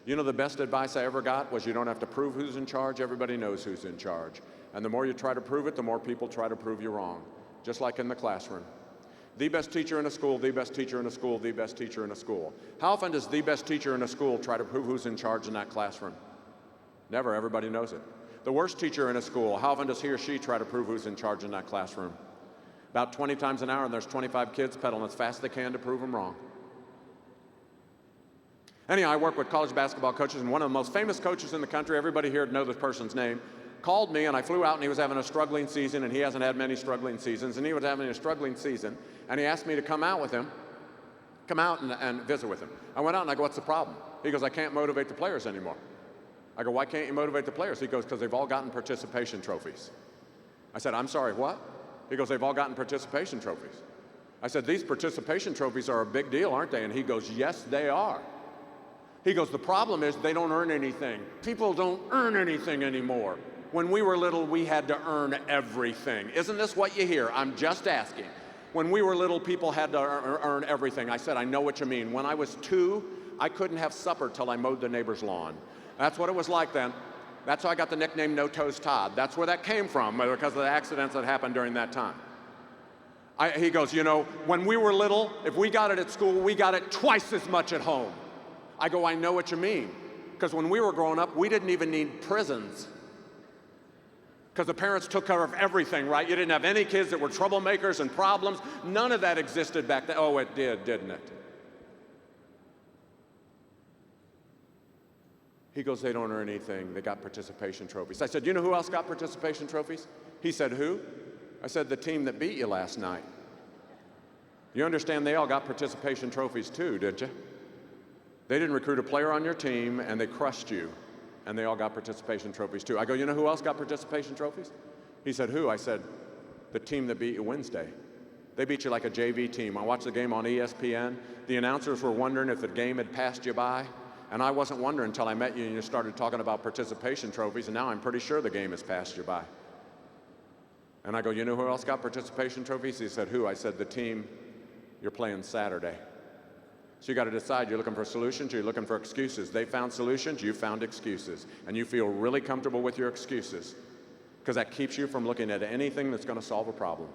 You know, the best advice I ever got was you don't have to prove who's in charge. Everybody knows who's in charge. And the more you try to prove it, the more people try to prove you wrong, just like in the classroom. The best teacher in a school, the best teacher in a school, the best teacher in a school. How often does the best teacher in a school try to prove who's in charge in that classroom? Never. Everybody knows it. The worst teacher in a school, how often does he or she try to prove who's in charge in that classroom? About 20 times an hour, and there's 25 kids pedaling as fast as they can to prove them wrong. Anyhow, I work with college basketball coaches, and one of the most famous coaches in the country, everybody here knows this person's name, called me, and I flew out, and he was having a struggling season, and he hasn't had many struggling seasons, and he was having a struggling season, and he asked me to come out with him, come out and visit with him. I went out, and I go, what's the problem? He goes, I can't motivate the players anymore. I go, why can't you motivate the players? He goes, because they've all gotten participation trophies. I said, I'm sorry, what? He goes, they've all gotten participation trophies. I said, these participation trophies are a big deal, aren't they? And he goes, yes, they are. He goes, the problem is they don't earn anything. People don't earn anything anymore. When we were little, we had to earn everything. Isn't this what you hear? I'm just asking. When we were little, people had to earn everything. I said, I know what you mean. When I was 2, I couldn't have supper till I mowed the neighbor's lawn. That's what it was like then. That's how I got the nickname No Toes Todd. That's where that came from, because of the accidents that happened during that time. He goes, you know, when we were little, if we got it at school, we got it twice as much at home. I go, I know what you mean. Because when we were growing up, we didn't even need prisons. Because the parents took care of everything, right? You didn't have any kids that were troublemakers and problems. None of that existed back then. Oh, it did, didn't it? He goes, they don't earn anything. They got participation trophies. I said, you know who else got participation trophies? He said, who? I said, the team that beat you last night. You understand they all got participation trophies too, didn't you? They didn't recruit a player on your team, and they crushed you, and they all got participation trophies too. I go, you know who else got participation trophies? He said, who? I said, the team that beat you Wednesday. They beat you like a JV team. I watched the game on ESPN. The announcers were wondering if the game had passed you by, and I wasn't wondering until I met you and you started talking about participation trophies, and now I'm pretty sure the game has passed you by. And I go, you know who else got participation trophies? He said, who? I said, the team you're playing Saturday. So you got to decide, you're looking for solutions, you're looking for excuses. They found solutions, you found excuses. And you feel really comfortable with your excuses because that keeps you from looking at anything that's going to solve a problem.